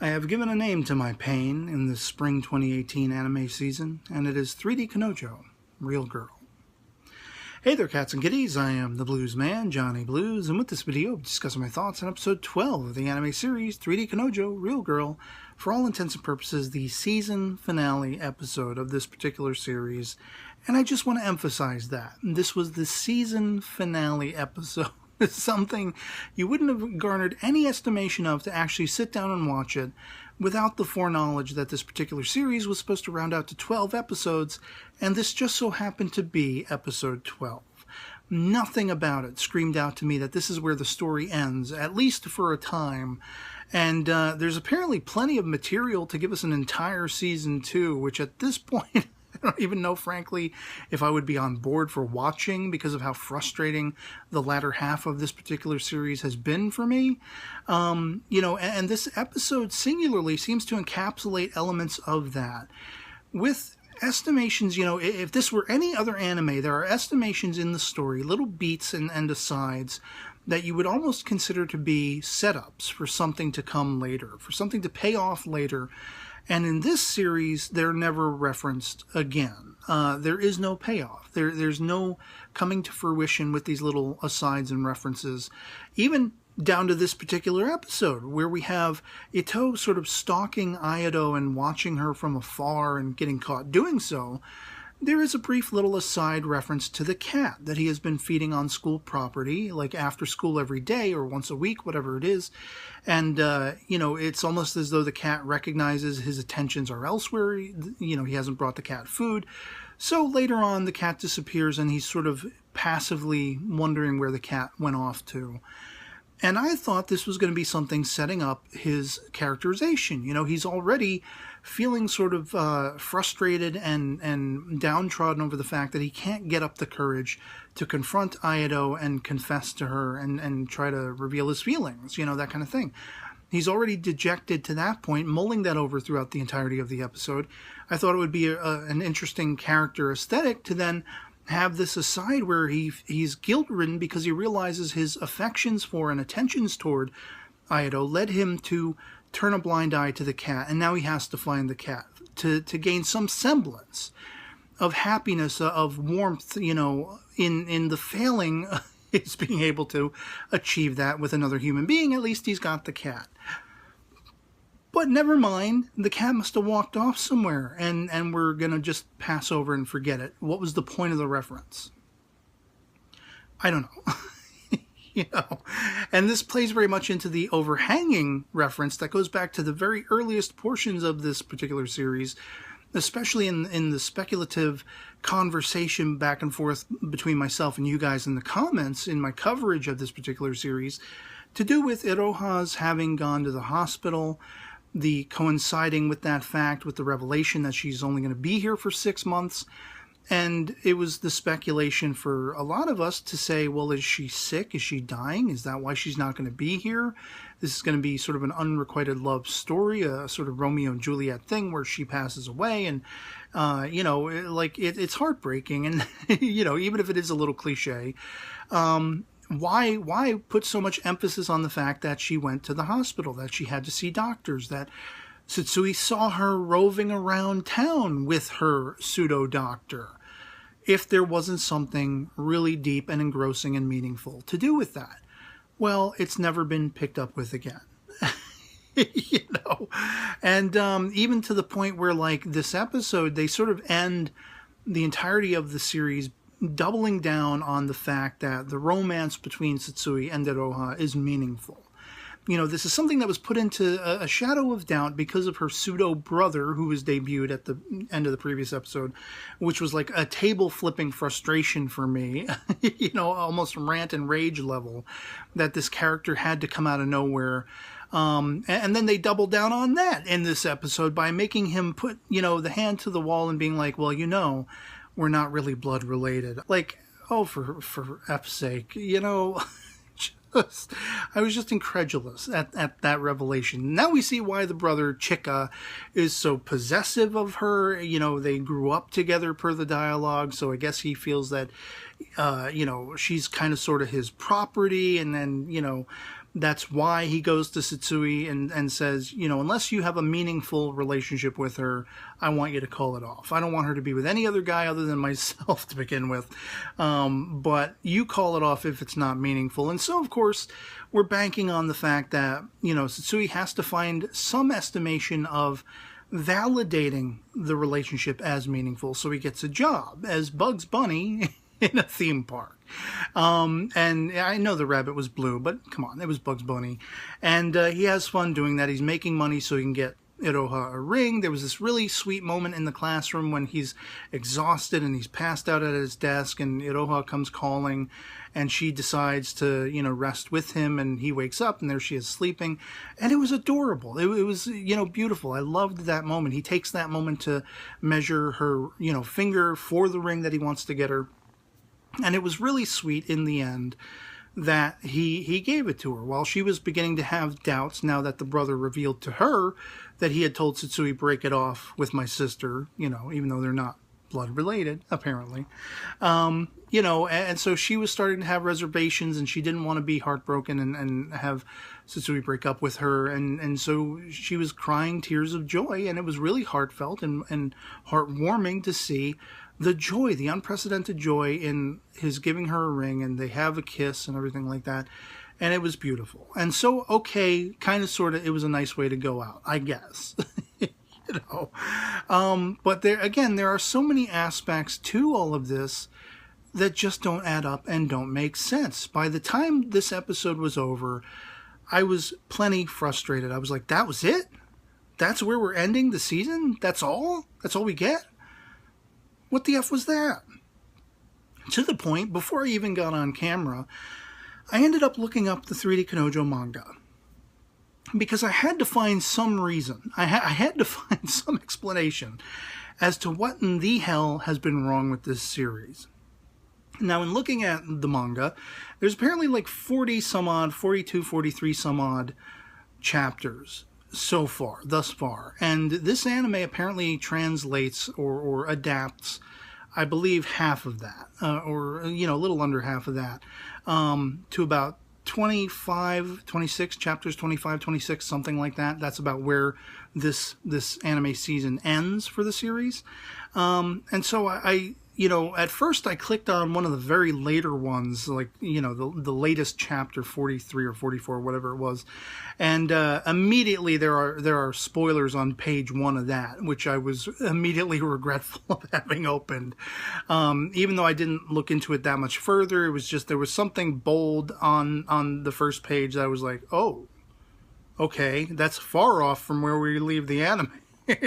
I have given a name to my pain in the spring 2018 anime season, and it is 3D Kanojo, Real Girl. Hey there, cats and kitties, I am the Blues Man, Johnny Blues, and with this video, I'm discussing my thoughts on episode 12 of the anime series 3D Kanojo, Real Girl, for all intents and purposes, the season finale episode of this particular series, and I just want to emphasize that. This was the season finale episode. It's something you wouldn't have garnered any estimation of to actually sit down and watch it without the foreknowledge that this particular series was supposed to round out to 12 episodes, and this just so happened to be episode 12. Nothing about it screamed out to me that this is where the story ends, at least for a time. And there's apparently plenty of material to give us an entire season 2, which at this point, I don't even know, frankly, if I would be on board for watching because of how frustrating the latter half of this particular series has been for me. And this episode singularly seems to encapsulate elements of that. With estimations, if this were any other anime, there are estimations in the story, little beats and asides, that you would almost consider to be setups for something to come later, for something to pay off later. And in this series, they're never referenced again. There is no payoff. There's no coming to fruition with these little asides and references, even down to this particular episode, where we have Ito sort of stalking Ayato and watching her from afar and getting caught doing so. There is a brief little aside reference to the cat that he has been feeding on school property, like after school every day or once a week, whatever it is. And, it's almost as though the cat recognizes his attentions are elsewhere. He hasn't brought the cat food. So later on, the cat disappears and he's sort of passively wondering where the cat went off to. And I thought this was going to be something setting up his characterization. He's already feeling sort of frustrated and downtrodden over the fact that he can't get up the courage to confront Ayato and confess to her and try to reveal his feelings, that kind of thing. He's already dejected to that point, mulling that over throughout the entirety of the episode. I thought it would be an interesting character aesthetic to then have this aside where he's guilt-ridden because he realizes his affections for and attentions toward Ayato led him to turn a blind eye to the cat, and now he has to find the cat to gain some semblance of happiness, of warmth, in the failing is being able to achieve that with another human being. At least he's got the cat. But never mind, the cat must have walked off somewhere, and we're going to just pass over and forget it. What was the point of the reference? I don't know. And this plays very much into the overhanging reference that goes back to the very earliest portions of this particular series, especially in the speculative conversation back and forth between myself and you guys in the comments in my coverage of this particular series, to do with Iroha's having gone to the hospital, the coinciding with that fact with the revelation that she's only going to be here for 6 months. And it was the speculation for a lot of us to say, well, is she sick? Is she dying? Is that why she's not going to be here? This is going to be sort of an unrequited love story, a sort of Romeo and Juliet thing where she passes away. And, it's heartbreaking. And, even if it is a little cliche, why put so much emphasis on the fact that she went to the hospital, that she had to see doctors, that Satsui saw her roving around town with her pseudo-doctor, if there wasn't something really deep and engrossing and meaningful to do with that? Well, it's never been picked up with again. And even to the point where, like, this episode, they sort of end the entirety of the series doubling down on the fact that the romance between Satsui and Iroha is meaningful. This is something that was put into a shadow of doubt because of her pseudo-brother, who was debuted at the end of the previous episode, which was like a table-flipping frustration for me, almost rant and rage level, that this character had to come out of nowhere. And then they doubled down on that in this episode by making him put, the hand to the wall and being like, well, we're not really blood-related. Like, oh, for F's sake, I was just incredulous at that revelation. Now we see why the brother Chika is so possessive of her. They grew up together per the dialogue, so I guess he feels that, she's kind of sort of his property, and then, That's why he goes to Setsui and says, unless you have a meaningful relationship with her, I want you to call it off. I don't want her to be with any other guy other than myself to begin with. But you call it off if it's not meaningful. And so, of course, we're banking on the fact that, Setsui has to find some estimation of validating the relationship as meaningful. So he gets a job as Bugs Bunny in a theme park. And I know the rabbit was blue, but come on, it was Bugs Bunny. And he has fun doing that. He's making money so he can get Iroha a ring. There was this really sweet moment in the classroom when he's exhausted and he's passed out at his desk, and Iroha comes calling, and she decides to, rest with him, and he wakes up, and there she is sleeping. And it was adorable. It was, beautiful. I loved that moment. He takes that moment to measure her, finger for the ring that he wants to get her. And it was really sweet in the end that he gave it to her while she was beginning to have doubts now that the brother revealed to her that he had told Setsui, break it off with my sister, even though they're not blood related, apparently. And so she was starting to have reservations, and she didn't want to be heartbroken and have Setsui break up with her. And so she was crying tears of joy, and it was really heartfelt and heartwarming to see the joy, the unprecedented joy in his giving her a ring, and they have a kiss and everything like that. And it was beautiful. And so, okay, kind of, sort of, it was a nice way to go out, I guess. But there are so many aspects to all of this that just don't add up and don't make sense. By the time this episode was over, I was plenty frustrated. I was like, that was it? That's where we're ending the season? That's all? That's all we get? What the F was that? To the point, before I even got on camera, I ended up looking up the 3D Kanojo manga. Because I had to find some reason. I had to find some explanation as to what in the hell has been wrong with this series. Now, in looking at the manga, there's apparently like 42, 43 some odd chapters so far, thus far. And this anime apparently translates or adapts, I believe, half of that, or a little under half of that, to about 25, 26 chapters, 25, 26, something like that. That's about where this anime season ends for the series. And so I at first I clicked on one of the very later ones, like, the latest chapter, 43 or 44, whatever it was. And immediately there are spoilers on page 1 of that, which I was immediately regretful of having opened. Even though I didn't look into it that much further, it was just, there was something bold on the first page that I was like, oh, okay, that's far off from where we leave the anime.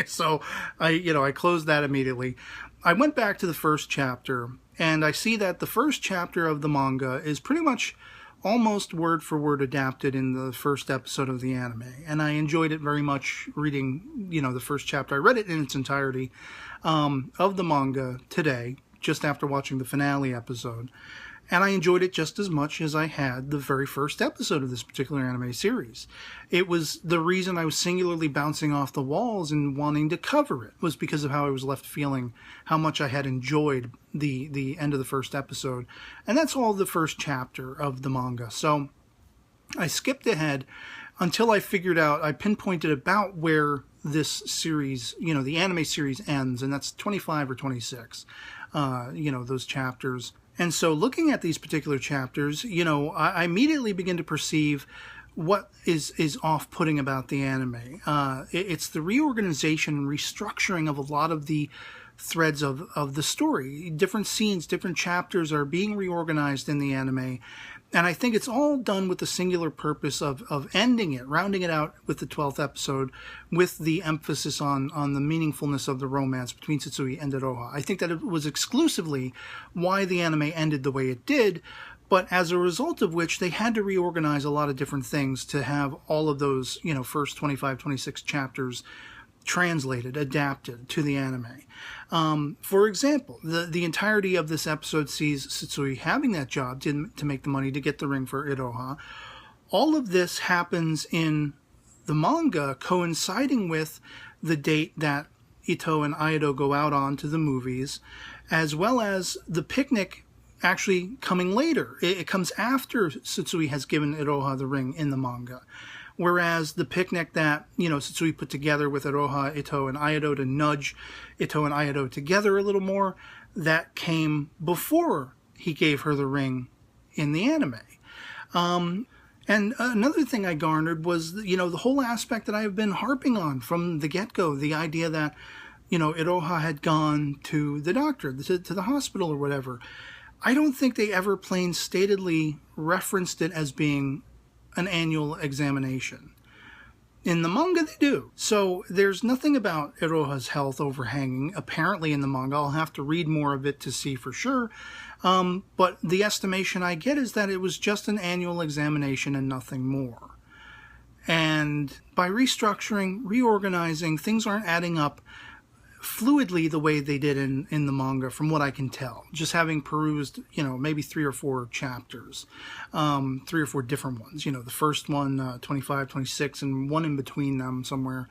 So I closed that immediately. I went back to the first chapter, and I see that the first chapter of the manga is pretty much almost word for word adapted in the first episode of the anime. And I enjoyed it very much reading, the first chapter. I read it in its entirety of the manga today, just after watching the finale episode. And I enjoyed it just as much as I had the very first episode of this particular anime series. It was the reason I was singularly bouncing off the walls and wanting to cover it, was because of how I was left feeling, how much I had enjoyed the end of the first episode. And that's all the first chapter of the manga. So I skipped ahead until I figured out, I pinpointed about where this series, the anime series ends, and that's 25 or 26, those chapters. And so looking at these particular chapters, I immediately begin to perceive what is off-putting about the anime. It's the reorganization and restructuring of a lot of the threads of the story. Different scenes, different chapters are being reorganized in the anime. And I think it's all done with the singular purpose of ending it, rounding it out with the 12th episode, with the emphasis on the meaningfulness of the romance between Setsui and Iroha. I think that it was exclusively why the anime ended the way it did, but as a result of which they had to reorganize a lot of different things to have all of those, first 25, 26 chapters translated, adapted to the anime. For example, the entirety of this episode sees Setsui having that job to make the money to get the ring for Iroha. All of this happens in the manga coinciding with the date that Ito and Aido go out on to the movies, as well as the picnic actually coming later. It comes after Tsutsui has given Iroha the ring in the manga. Whereas the picnic that, Tsutsui put together with Iroha, Ito, and Ayato to nudge Ito and Ayato together a little more, that came before he gave her the ring in the anime. And another thing I garnered was, the whole aspect that I've been harping on from the get-go, the idea that, Iroha had gone to the doctor, to the hospital or whatever. I don't think they ever plain-statedly referenced it as being an annual examination. In the manga, they do. So there's nothing about Iroha's health overhanging, apparently, in the manga. I'll have to read more of it to see for sure. But the estimation I get is that it was just an annual examination and nothing more. And by restructuring, reorganizing, things aren't adding up fluidly the way they did in the manga, from what I can tell. Just having perused, maybe 3 or 4 chapters, 3 or 4 different ones. The first one, 25, 26, and one in between them somewhere.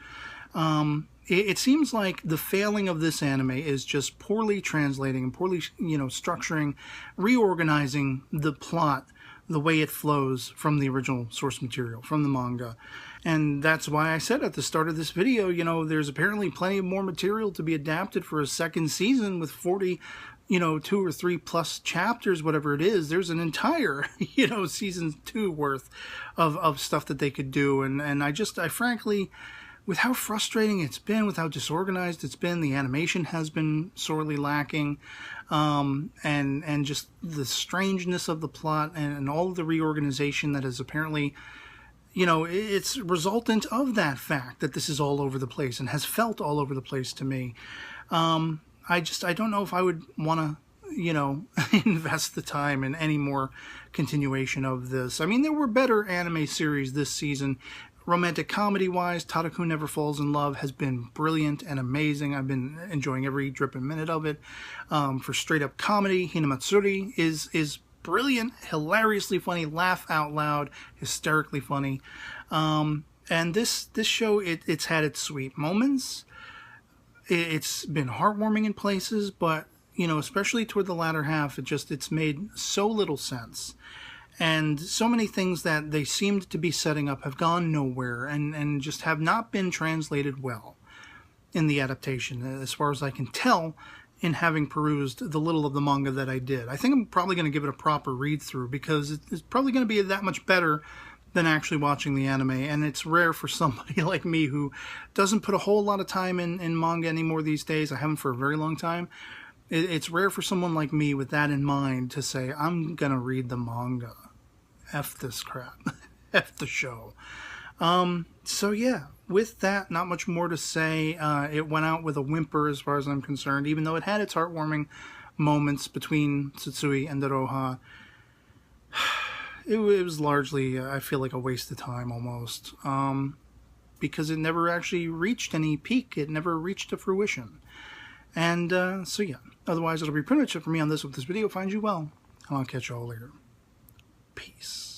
It seems like the failing of this anime is just poorly translating and poorly, structuring, reorganizing the plot the way it flows from the original source material, from the manga. And that's why I said at the start of this video, there's apparently plenty of more material to be adapted for a second season with 40, 2 or 3 plus chapters, whatever it is. There's an entire, season 2 worth of stuff that they could do. And I frankly, with how frustrating it's been, with how disorganized it's been, the animation has been sorely lacking, and just the strangeness of the plot and all of the reorganization that is apparently, it's resultant of that fact that this is all over the place and has felt all over the place to me. I don't know if I would want to, invest the time in any more continuation of this. I mean, there were better anime series this season. Romantic comedy-wise, Tadaku Never Falls in Love has been brilliant and amazing. I've been enjoying every drip and minute of it. For straight-up comedy, Hinamatsuri is brilliant, hilariously funny, laugh out loud, hysterically funny. And this show, it's had its sweet moments. It's been heartwarming in places, but, especially toward the latter half, it's made so little sense. And so many things that they seemed to be setting up have gone nowhere and just have not been translated well in the adaptation, as far as I can tell, in having perused the little of the manga that I did. I think I'm probably going to give it a proper read-through because it's probably going to be that much better than actually watching the anime, and it's rare for somebody like me who doesn't put a whole lot of time in manga anymore these days. I haven't for a very long time. It's rare for someone like me with that in mind to say, I'm going to read the manga. F this crap. F the show. So yeah, with that, not much more to say. It went out with a whimper as far as I'm concerned, even though it had its heartwarming moments between Tsutsui and Iroha. It was largely, I feel like, a waste of time almost. Because it never actually reached any peak. It never reached a fruition. And so yeah, otherwise it'll be pretty much it for me on this. If this video finds you well, I'll catch you all later. Peace.